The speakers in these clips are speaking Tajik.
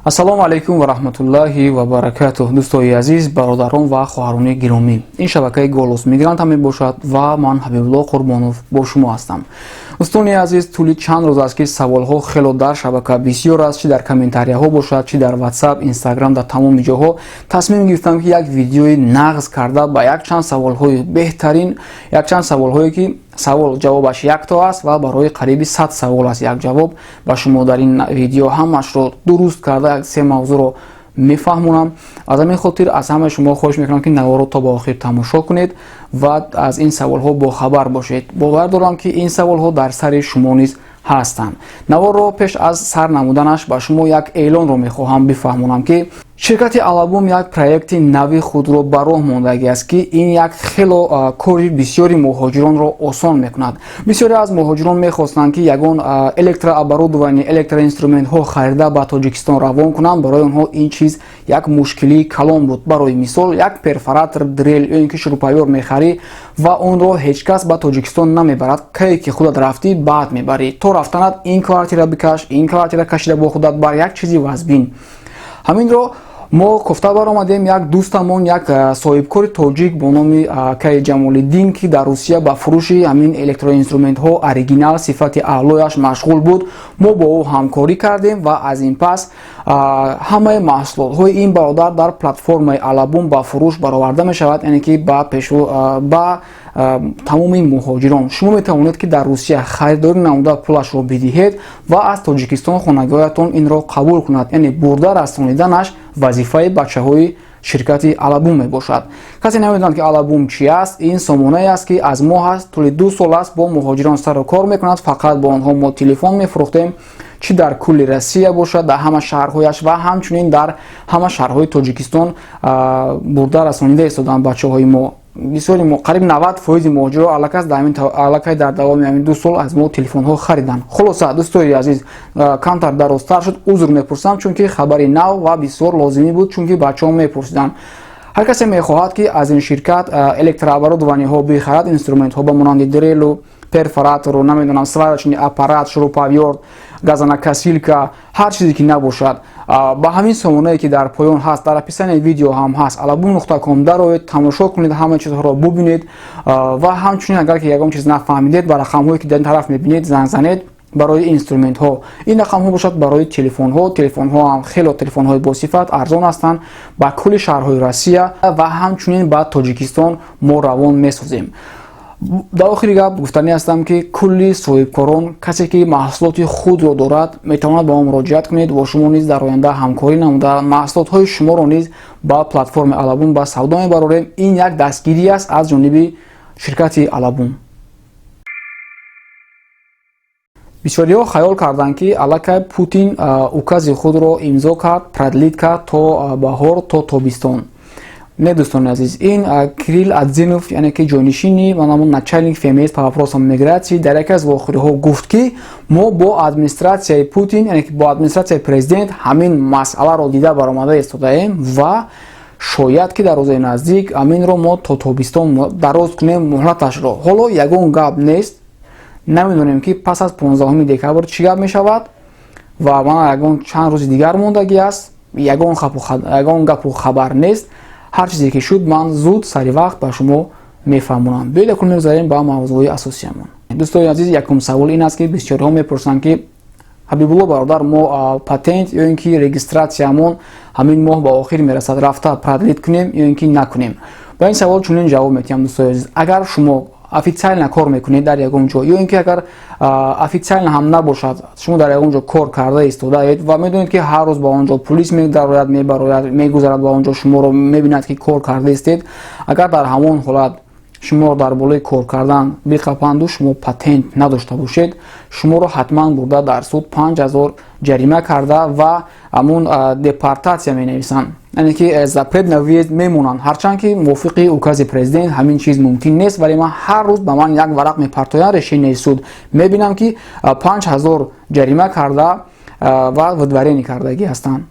ассалому алайкум ва раҳматуллоҳи ва баракатуҳ. дӯстони азиз, бародарон ва хоҳарони гиромӣ, ин шабакаи голос мигрант мебошад ва ман Ҳабибуллоҳ Қурбонов бо шумо ҳастам. дӯстони азиз, тӯли чанд рӯз аст ки саволҳо хело дар шабака бисёр аст, чи дар комментарияҳо бошад, чи дар WhatsApp, Instagram, дар тамоми ҷоҳо. тасмим гирифтам ки як видеои нағз карда ба якчанд саволҳои беҳтарин, якчанд саволҳое ки савол ҷавобаш якто аст ва барои қариби 100 савол аст як ҷавоб ба шумо дар ин видео ҳамашро дуруст карда як се мавзӯъро мефаҳмонам. аз ҳамин хотир аз ҳамаи шумо хоҳиш мекунам ки наворо то ба охир тамошо кунед ва аз ин саволҳо бохабар бошед. бовар дорам ки ин саволҳо дар сари шумо низ ҳастанд. наворо пеш аз сар намуданаш ба шумо як эълонро мехоҳам бифаҳмонам ки ширкати Алабум як проекти нави худро ба роҳ мондагӣ аст ки ин як хело кори бисёри муҳоҷиронро осон мекунад. бисёре аз муҳоҷирон мехостанд ки ягон электрооборудование, электроинструментҳо харида ба Тоҷикистон равон кунанд. барои онҳо ин чиз як мушкилии калон буд. барои мисол, як перфоратор, дрел ё ин ки шурупайёр мехарӣ ва онро ҳеҷ кас ба Тоҷикистон намебарад. кае ки худат рафтӣ баъд мебарӣ. то рафтанат ин квартира бикаш, ин квартира кашида бо худат бар, як чизи вазбин. ҳаминро мо кофта баромадем. як дӯстамон, як соҳибкори тоҷик бо номи Кай Ҷамолиддин ки дар Русия ба фурӯши ҳамин электроинструментҳо оригинал сифати аълояш машғул буд. мо бо ӯ ҳамкорӣ кардем ва аз ин пас ҳамаи маҳсулотҳои ин бародар дар платформаи Алабум ба фурӯш бароварда мешавад, яъне ки ба тамоми муҳоҷирон. шумо метавонед ки дар Русия харидорӣ намуда пулашро бидиҳед ва аз Тоҷикистон хонагоҳатон инро қабул кунад, яъне бурда расониданаш вазифаи бачаҳои ширкати Алабум мебошад. касе намедонад ки Алабум чи аст. ин сомонае аст ки аз моҳ аст, тӯли 2 сол аст бо муҳоҷирон сару кор мекунад. фақат бо онҳо мо телефон мефурӯхтем, чи дар кулли Россия бошад, дар ҳама шаҳрҳояш ва ҳамчунин дар ҳама шаҳрҳои Тоҷикистон бурда расонида истоданд бачаҳои мо. бисёри қариб 90% муҳоҷиро аллакай дар давоми ҳамин 2 сол аз мо телефонҳо хариданд. хулоса дӯстои азиз, камтар дарозтар шуд, узр мепурсам, чунки хабари нав ва бисёр лозимӣ буд, чунки бачаҳо мепурсиданд. ҳар касе мехоҳад ки аз ин ширкат электрооборудованиеҳо бихарад, инструментҳо ба монанди дрелу, перфоратору, намедонам, сварочный аппарат, шурупавёр, газонокосилка, ҳар чизе ки набошад ба ҳамин сомонае ки дар поён ҳаст, дар описанияи видео ҳам ҳаст, alabum.com дароед, тамошо кунед, ҳама чизҳоро бубинед ва ҳамчунин агар ки ягон чиз нафаҳмидед ба рақамҳое ки дар ин тараф мебинед занг занед барои инструментҳо. ин рақамҳо бошад барои телефонҳо. телефонҳо ҳам хело телефонҳои босифат, арзон ҳастанд. ба кулли шаҳрҳои Россия ва ҳамчунин ба Тоҷикистон мо равон месозем. дар охири гап гуфтанӣ ҳастам ки кулли соҳибкорон, касе ки маҳсулоти худро дорад, метавонад ба мо муроҷиат кунед. бо шумо низ дар оянда ҳамкорӣ намуда маҳсулотҳои шуморо низ ба платформаи Алабум ба савдо мебарорем. ин як дастгирӣ аст аз ҷониби ширкати Алабум. бисёриҳо хаёл карданд ки аллакай Путин укази худро имзо кард, продлит кард то баҳор, то тобистон. Не, дӯстони азиз, ин Кирилл Адзинов, яъне ки ҷойнишини манамон начальник ФМС по вопросам миграции дар яке аз вохӯриҳо гуфт ки мо бо администратсияи Путин, яъне ки бо администратсияи президент ҳамин масъаларо дида баромада истодаем ва шояд ки дар рӯзаи наздик аминро мо то тобистон дароз кунем муҳлаташро. ҳоло ягон гап нест. намедонем ки пас аз 15 декабр чӣ гап мешавад ва мана ягон чанд рӯзи дигар мондагӣ аст. ягон гапу хабар нест. ҳар чизе ки шуд ман зуд сари вақт ба шумо мефаҳмонам. биёед якун мегузарем ба мавзӯи асосиямон. дӯстони азиз, якум савол ин аст ки бисёриҳо мепурсанд ки Ҳабибуллоҳ бародар, мо патент ё ин ки регистратсиямон ҳамин моҳ ба охир мерасад, рафта продлит кунем ё ин ки накунем. ба ин савол чунин ҷавоб медиҳам дӯстони азиз. агар шумо официально кор мекунед дар ягон ҷо ё ин ки агар официально ҳам набошад, шумо дар ягон ҷо кор карда истодаед ва медонед ки ҳар рӯз ба он ҷо пулис медарояд, мебарояд, мегузарад ба он ҷо, шуморо мебинад ки кор карда истед. агар дар ҳамон ҳолат шуморо дар болои кор кардан биқапанду шумо патент надошта бошед, шуморо ҳатман бурда дар суд 5000 ҷарима карда ва амун депортатсия менависанд, яъне ки запрет на въезд мемонанд. ҳарчанд ки мувофиқи укази президент ҳамин чиз мумкин нест, вале ман ҳар рӯз ба ман як варақ мепартоянд решенияи суд, мебинам ки 5000 ҷарима карда ва выдворение кардагӣ ҳастанд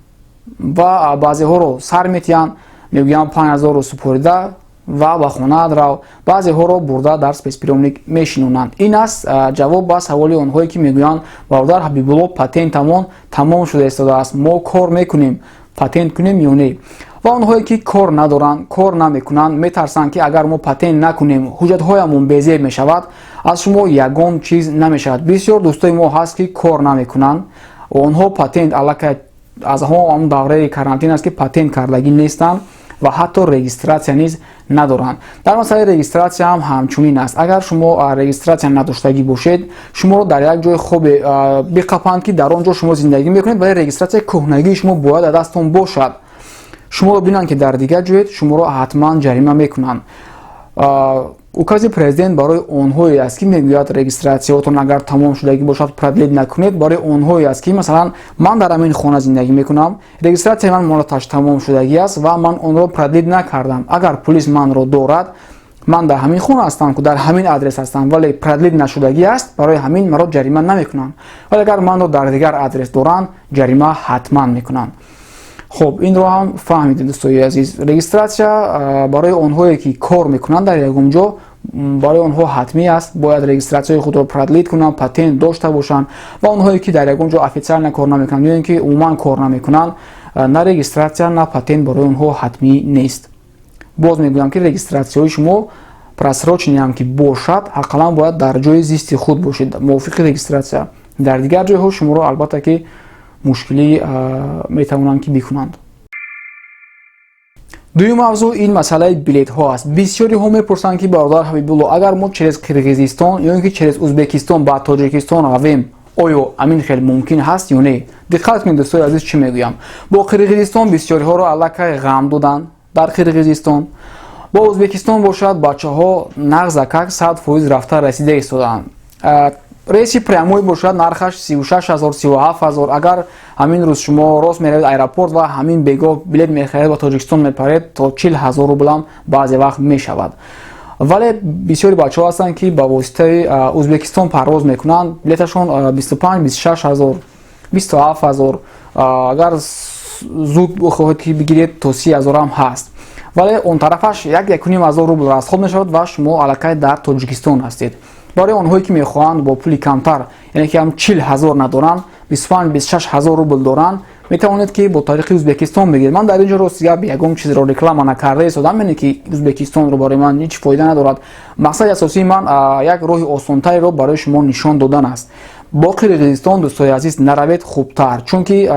ва баъзеҳоро сар метиҳанд, мегӯянд 5000 супорида ва ба хонаат рав, баъзеҳоро бурда дар спецприёмник мешинонанд. Ин аст ҷавоб ба саволи онҳое ки мегӯянд бародар Ҳабибулло патентамон тамом шуда истодааст, мо кор мекунем, патент кунем ё не. ва онҳое ки кор надоранд, кор намекунанд, метарсанд ки агар мо патент накунем ҳуҷҷатҳоямон безеб мешавад, аз шумо ягон чиз намешавад. Бисёр дӯстои мо ҳаст ки кор намекунанд, онҳо патент аллакай аз ҳамон давраи карантин аст ки патент кардагӣ нестанд ва ҳатто регистратсия низ надоранд. Дар масъалаи регистратсия ҳам ҳамчунин аст. Агар шумо регистратсия надоштагӣ бошед, шуморо дар як ҷои хубе биқапанд ки дар он ҷо шумо зиндагӣ мекунед, вале регистратсияи кӯҳнагии шумо бояд аз дастон бошад. Шуморо бинанд ки дар дигар ҷоед, шуморо ҳатман ҷарима мекунанд. укази президент барои онҳое аст ки мегӯяд регистратсияотон агар тамом шудагӣ бошад продлед накунед. Барои онҳое аст ки масалан ман дар ҳамин хона зиндагӣ мекунам, регистратсияи ман молаташ тамом шудагӣ аст ва ман онро продлед накардам. Агар пулис манро дорад, ман дар ҳамин хона ҳастам, дар ҳамин адрес ҳастам, вале продлед нашудагӣ аст, барои ҳамин маро ҷарима намекунанд. Вале агар манро дар дигар адрес доранд, ҷарима ҳатман мекунанд. хуб, инро ҳам фаҳмидед дӯстои азиз. Регистратсия барои онҳое ки кор мекунанд дар ягон ҷо, барои онҳо ҳатмӣ аст, бояд регистратсияи худро продлед кунанд, патент дошта бошанд. Ва онҳое ки дар ягон ҷо официально кор намекунанд ё ин ки умуман кор намекунанд, на регистратсия на патент барои онҳо ҳатмӣ нест. боз мегӯям ки регистратсияи шумо просроченӣ ҳам ки бошад, ҳаққалан бояд дар ҷои зисти худ бошед, мувофиқи регистратсия. Дар дигар ҷойҳо шуморо албатта ки мушкилӣ метавонанд ки бикунанд. дуюм мавзӯъ ин масъалаи билетҳо аст. Бисёриҳо мепурсанд ки бародар Ҳабибулло, агар мо через Қирғизистон ё ин ки через Узбекистон ба Тоҷикистон равем, оё амин хел мумкин ҳаст ё не? Диққат кунед дӯстои азиз, чӣ мегӯям. Бо Қирғизистон бисёриҳоро аллакай ғам доданд дар Қирғизистон. бо Узбекистон бошад, бачаҳо нағзакак 100% рафта расида истодаанд. рейси прямой бошад, нархаш 36,000 37,000. агар ҳамин рӯз шумо рост меравед аэропорт ва ҳамин бегоҳ билет мехаред ва Тоҷикистон мепаред, то 40,000 рублам баъзе вақт мешавад. вале бисёри бачаҳо ҳастанд ки ба воситаи Узбекистон парвоз мекунанд, билеташон 25-26,000 27,000, агар зуд хоҳед ки бигиред то 30,000 ҳам ҳаст. вале он тарафаш 1-1,5 рубл расход мешавад ва шумо аллакай дар Тоҷикистон ҳастед. барои онҳое ки мехоҳанд бо пули камтар, яъне ки ҳам 40,000 надоранд, 25-26,000 рубл доранд, метавонед ки бо тариқи Узбекистон бигиред. ман дар ин ҷо рост гап ягон чизро реклама накарда истодам, яъне ки Узбекистонро барои ман ҳеҷ фоида надорад. мақсади асосии ман як роҳи осонтареро барои шумо нишон додан аст. бо Қирғизистон дӯстои азиз наравед хубтар, чунки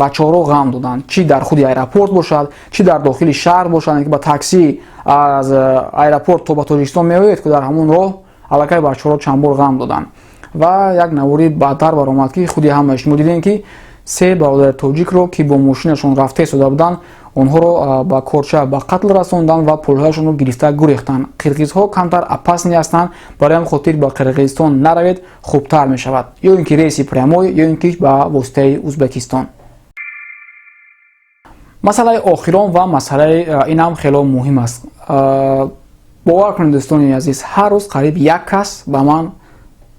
бачаҳоро ғам доданд, чӣ дар худи аэропорт бошад, чӣ дар дохили шаҳр бошад, ки ба такси аз аэропорт то ба Тоҷикистон меоед, ки дар ҳамон роҳ аллакай бачаҳоро чанд бор ғам доданд. ва як навори баъдтар баромад ки худи ҳамаи шумо дидем ки 3 бародари тоҷикро ки бо мошинашон рафта истода буданд, онҳоро ба корча ба қатл расонданд ва пулҳояшонро гирифта гурехтанд. қирғизҳо камтар опасни ҳастанд, барои ҳам хотир ба Қирғизистон наравед, хубтар мешавад, ё ин ки рейси прямой, ё ин ки ба воситаи Узбекистон. масъалаи охирон ва масъалаи ин ҳам хело муҳим аст. бовар кунед дӯстони азиз, ҳар рӯз қариб як кас ба ман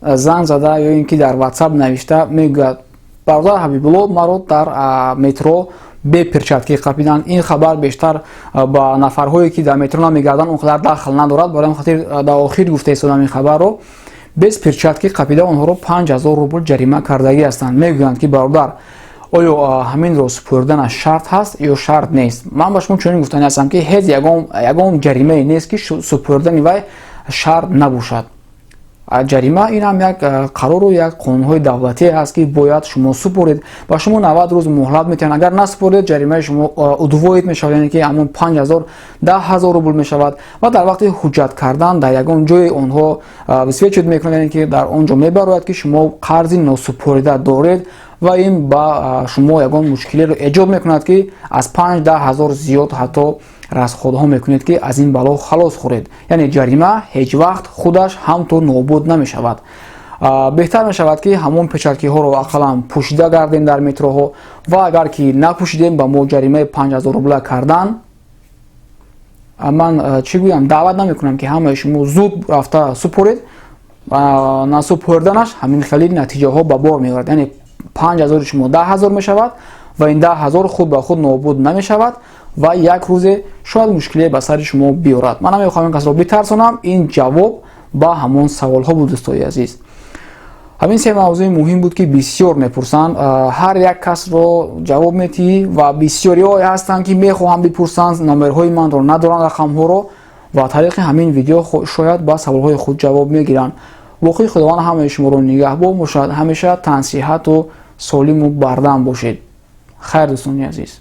занг зада ё ин ки дар WhatsApp навишта мегӯяд, бародар Ҳабибулло, маро дар метро бе перчатки қапиданд. ин хабар бештар ба нафарҳое ки дар метро намегарданд онқадар дахл надорад, барои хатир дар охир гуфта истодам ин хабарро. без перчатки қапида онҳоро 5,000 рубл ҷарима кардагӣ ҳастанд. мегӯянд ки бародар, оё ҳаминро супурданаш шарт ҳаст ё шарт нест? ман ба шумо чунин гуфтани ҳастам ки ҳеҷ ягон ҷаримае нест ки супурдани вай шарт набошад. ҷарима ин ҳам як қарору як қонунҳои давлатие ҳаст ки бояд шумо супуред. ба шумо 90 рӯз муҳлат метиҳанд. агар насупуред, ҷаримаи шумо удвоид мешавад, яъне ки ҳамон 5,000 10,000 рубл мешавад. ва дар вақти ҳуҷҷат кардан дар ягон ҷое онҳо висвечот мекунанд, яъне ки дар он ҷо мебарояд ки шумо қарзи носупурида доред ва ин ба шумо ягон мушкилеро эҷод мекунад ки аз 5-10,000 зиёд ҳатто расходҳо мекунед ки аз ин бало халос хӯред. яъне ҷарима ҳеҷ вақт худаш ҳамто нобуд намешавад. беҳтар мешавад ки ҳамон печаткиҳоро ақаллан пӯшида гардем дар метроҳо ва агар ки напӯшидем ба мо ҷаримаи 5,000 рубла кардан, ман чӣ гӯям, даъват намекунам ки ҳамаи шумо зуд рафта супуред. насупурданаш ҳамин хели натиҷаҳо ба бор меорад. яъне 5000 шумо 10000 мешавад ва ин 10000 худ ба худ нобуд намешавад ва як рӯзе шояд мушкилие ба сари шумо биёрад. Ман намехоҳам ин касро битарсонам. Ин ҷавоб ба ҳамон саволҳо буд дӯстои азиз. ҳамин се мавзӯи муҳим буд ки бисёр мепурсанд. ҳар як касро ҷавоб метиҳӣ ва бисёриҳое ҳастанд ки мехоҳанд бипурсанд, номерҳои манро надоранд, рақамҳоро, ва тариқи ҳамин видео шояд ба саволҳои худ ҷавоб мегиранд. воқеи худованд ҳамаи шуморо нигаҳбон бошад. ҳамеша тансиҳату солиму бардам бошед. хайр дӯстони азиз.